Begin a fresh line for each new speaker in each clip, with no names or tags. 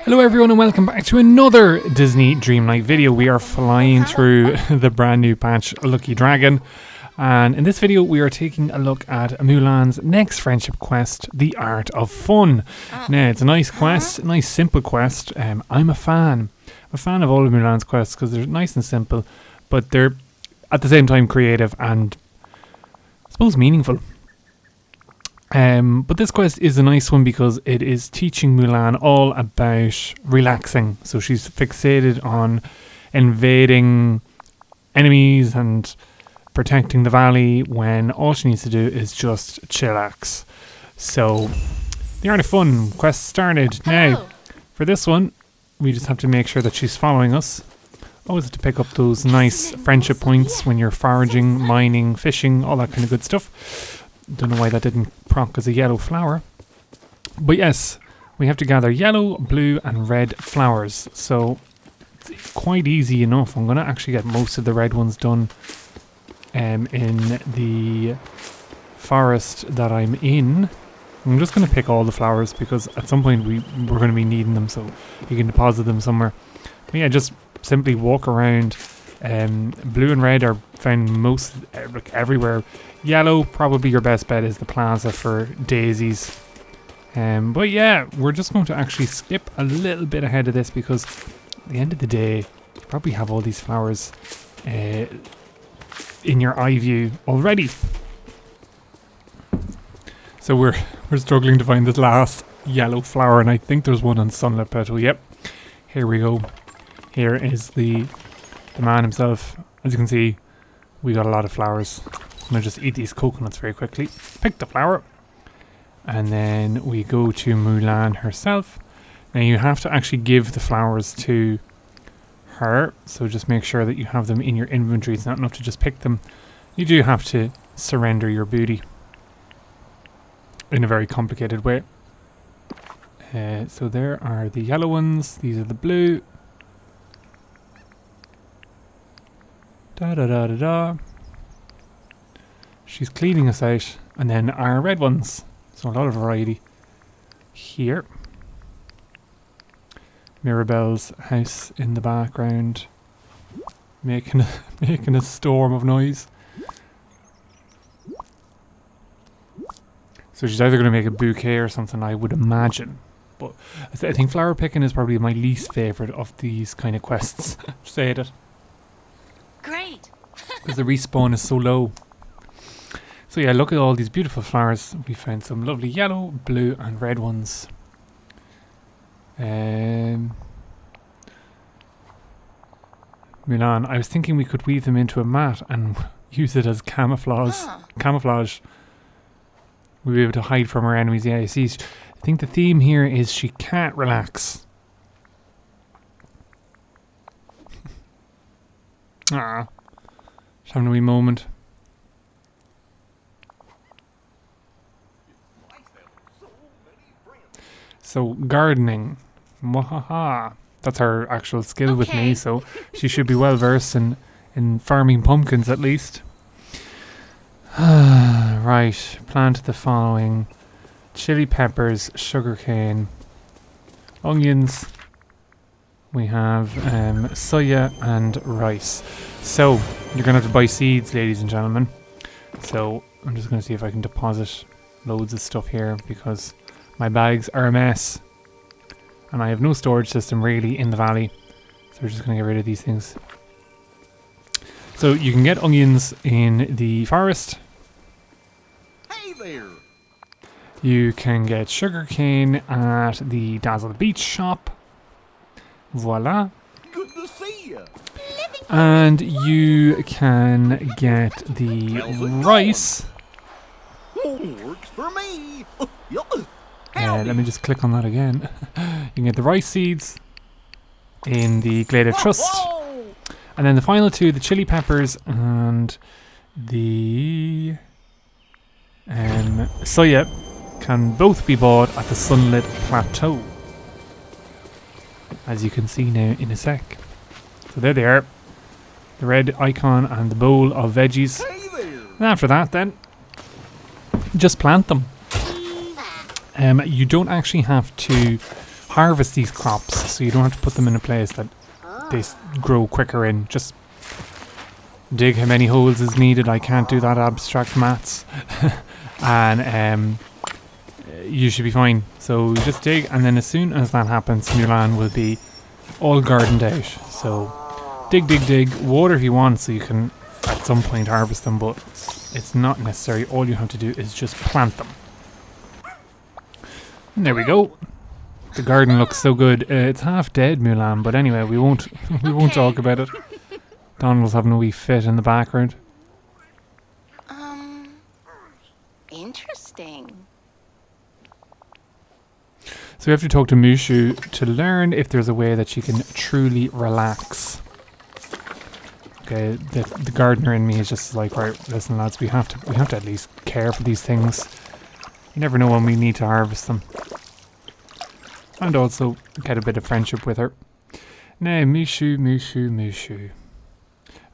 Hello everyone and welcome back to another Disney Dreamlight video. We are flying through the brand new patch Lucky Dragon, and in this video we are taking a look at Mulan's next friendship quest, The Art of Fun. Now it's a nice quest, a nice simple quest. I'm a fan of all of Mulan's quests because they're nice and simple, but they're at the same time creative and I suppose meaningful. But this quest is a nice one because it is teaching Mulan all about relaxing. So she's fixated on invading enemies and protecting the valley when all she needs to do is just chillax. So the Art of Fun quest started. Now, for this one, we just have to make sure that she's following us. Always have to pick up those nice friendship points when you're foraging, mining, fishing, all that kind of good stuff. Don't know why that didn't proc as a yellow flower. But yes, we have to gather yellow, blue and red flowers. So it's quite easy enough. I'm going to actually get most of the red ones done in the forest that I'm in. I'm just going to pick all the flowers because at some point we're going to be needing them, so you can deposit them somewhere. But yeah, just simply walk around. Blue and red are found most everywhere. Yellow, probably your best bet is the plaza for daisies. But yeah, we're just going to actually skip a little bit ahead of this because at the end of the day, you probably have all these flowers in your eye view already. So we're struggling to find this last yellow flower, and I think there's one on Sunlit Petal. Yep, here we go. Here is the man himself. As you can see, we got a lot of flowers. I'm going to just eat these coconuts very quickly. Pick the flower. And then we go to Mulan herself. Now you have to actually give the flowers to her. So just make sure that you have them in your inventory. It's not enough to just pick them. You do have to surrender your booty in a very complicated way. So there are the yellow ones. These are the blue. Da da da da da. She's cleaning us out, and then our red ones. So a lot of variety here. Mirabelle's house in the background, making a storm of noise. So she's either going to make a bouquet or something, I would imagine. But I think flower picking is probably my least favourite of these kind of quests. Say it.
Great.
Because the respawn is so low. So yeah, look at all these beautiful flowers. We found some lovely yellow, blue and red ones. Mulan, I was thinking we could weave them into a mat and use it as camouflage. Camouflage. We'll be able to hide from our enemies. Yeah, you see, I think the theme here is she can't relax. Ah, just having a wee moment. So gardening, wahaha, that's her actual skill with me, so she should be well versed in farming pumpkins at least. Right, plant the following: chili peppers, sugarcane, onions. We have soya and rice. So you're going to have to buy seeds, ladies and gentlemen. So I'm just going to see if I can deposit loads of stuff here because my bags are a mess. And I have no storage system really in the valley. So we're just going to get rid of these things. So you can get onions in the forest.
Hey there!
You can get sugarcane at the Dazzle Beach shop. Voila.
Good to see you.
And you can get the rice.
Works for me.
Let me just click on that again. You can get the rice seeds in the Glade of Trust. And then the final two, the chili peppers and the soya, can both be bought at the Sunlit Plateau, as you can see now in a sec. So there they are, the red icon and the bowl of veggies. And after that then, just plant them. You don't actually have to harvest these crops, so you don't have to put them in a place that they grow quicker in. Just dig how many holes is needed. I can't do that abstract maths. And you should be fine. So just dig, and then as soon as that happens, Mulan will be all gardened out. So dig, water if you want, so you can at some point harvest them, but it's not necessary. All you have to do is just plant them. And there we go. The garden looks so good. It's half dead, Mulan, but anyway, we won't talk about it. Donald's having a wee fit in the background.
Interesting.
So we have to talk to Mushu to learn if there's a way that she can truly relax. Okay, the gardener in me is just like, right, listen lads, we have to at least care for these things. You never know when we need to harvest them. And also get a bit of friendship with her. Now, Mushu.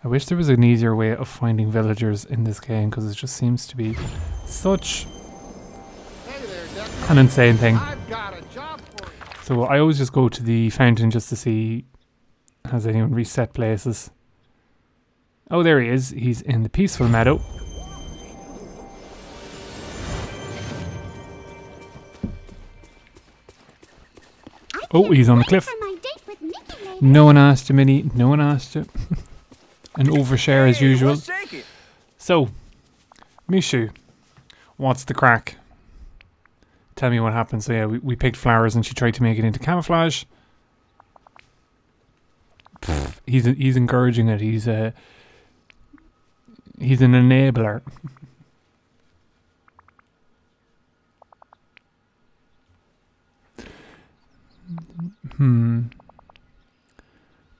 I wish there was an easier way of finding villagers in this game, because it just seems to be such an insane thing. So I always just go to the fountain just to see, has anyone reset places? Oh, there he is. He's in the peaceful meadow. Oh, he's on the cliff. No one asked you, Minnie. No one asked you. An overshare as usual. So, Mushu, what's the crack? Tell me what happened. So yeah, we picked flowers and she tried to make it into camouflage. He's encouraging it. He's an enabler.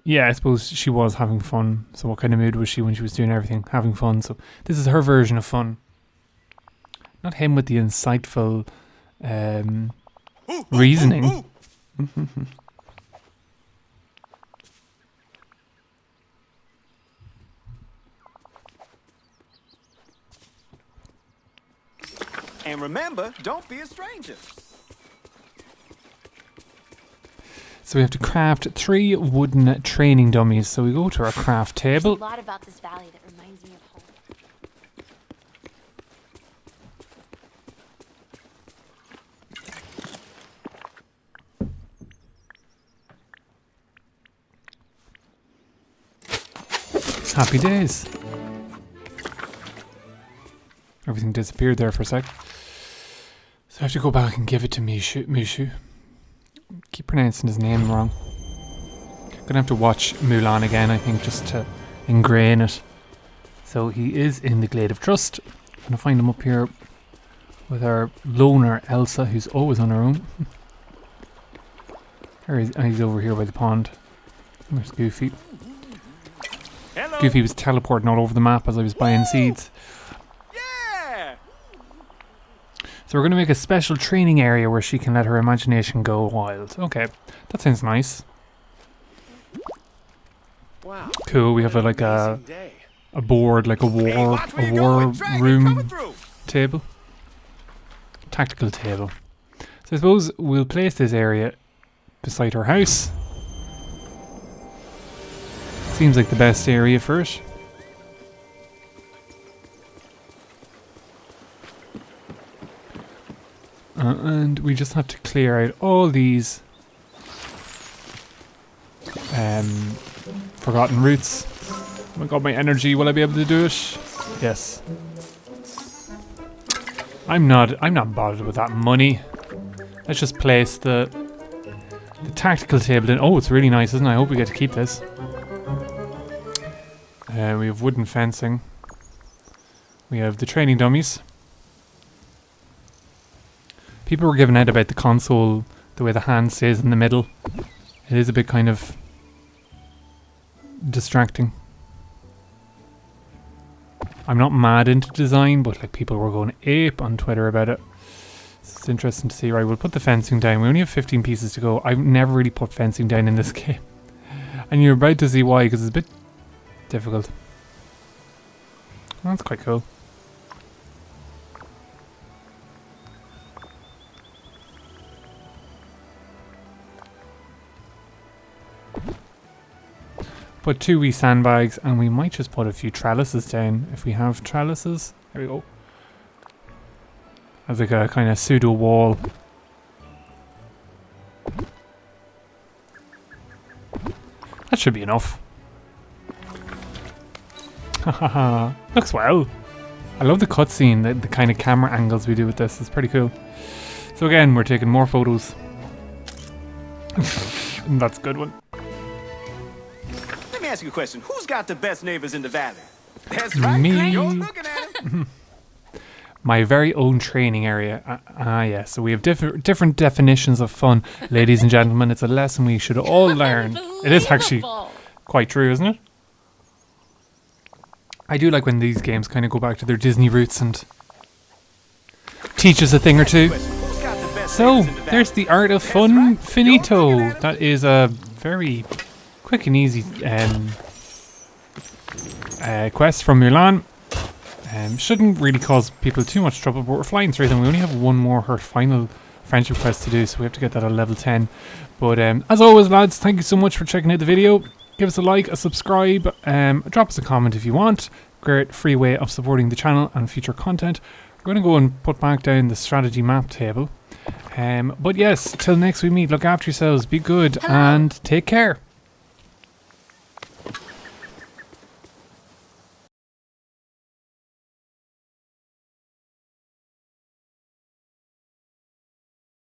Yeah, I suppose she was having fun. So what kind of mood was she when she was doing everything? Having fun. So this is her version of fun. Not him with the insightful reasoning.
And remember, don't be a stranger.
So we have to craft 3 wooden training dummies. So we go to our craft table.
There's a lot about this valley that reminds me of home.
Happy days. Everything disappeared there for a sec. So I have to go back and give it to Mushu. Keep pronouncing his name wrong. Gonna have to watch Mulan again, I think, just to ingrain it. So he is in the Glade of Trust. Gonna find him up here with our loner Elsa, who's always on her own. He's over here by the pond. Where's Goofy?
Hello.
Goofy was teleporting all over the map as I was buying seeds.
Yeah.
So we're going to make a special training area where she can let her imagination go wild. Okay, that sounds nice.
Wow.
Cool. We have a board, like a war room table, tactical table. So I suppose we'll place this area beside her house. Seems like the best area for it. And we just have to clear out all these forgotten roots. Oh my god, my energy, will I be able to do it? Yes. I'm not bothered with that money. Let's just place the tactical table in. Oh, it's really nice, isn't it? I hope we get to keep this. We have wooden fencing. We have the training dummies. People were giving out about the console, the way the hand stays in the middle. It is a bit kind of distracting. I'm not mad into design, but like people were going ape on Twitter about it. So it's interesting to see. Right, we'll put the fencing down. We only have 15 pieces to go. I've never really put fencing down in this game. And you're about to see why, because it's a bit difficult. Well, that's quite cool. Put 2 wee sandbags, and we might just put a few trellises down if we have trellises. There we go. As like a kind of pseudo wall. That should be enough. Hahaha. Looks well. I love the cutscene, the kind of camera angles we do with this. It's pretty cool. So again, we're taking more photos. That's a good one.
Let me ask you a question. Who's got the best neighbors in the valley? That's right.
Me.
You're looking at him.
My very own training area. Yeah. So we have different definitions of fun, ladies and gentlemen. It's a lesson we should all learn. It is actually quite true, isn't it? I do like when these games kind of go back to their Disney roots and teach us a thing or two.
Who's got the best
So,
neighbors in the valley?
there's the art of fun finito. That is a very quick and easy quest from Mulan. Shouldn't really cause people too much trouble, but we're flying through them. We only have one more, her final friendship quest to do, so we have to get that at level 10. But as always, lads, thank you so much for checking out the video. Give us a like, a subscribe, drop us a comment if you want. Great free way of supporting the channel and future content. We're going to go and put back down the strategy map table. But yes, till next we meet, look after yourselves, be good, and take care.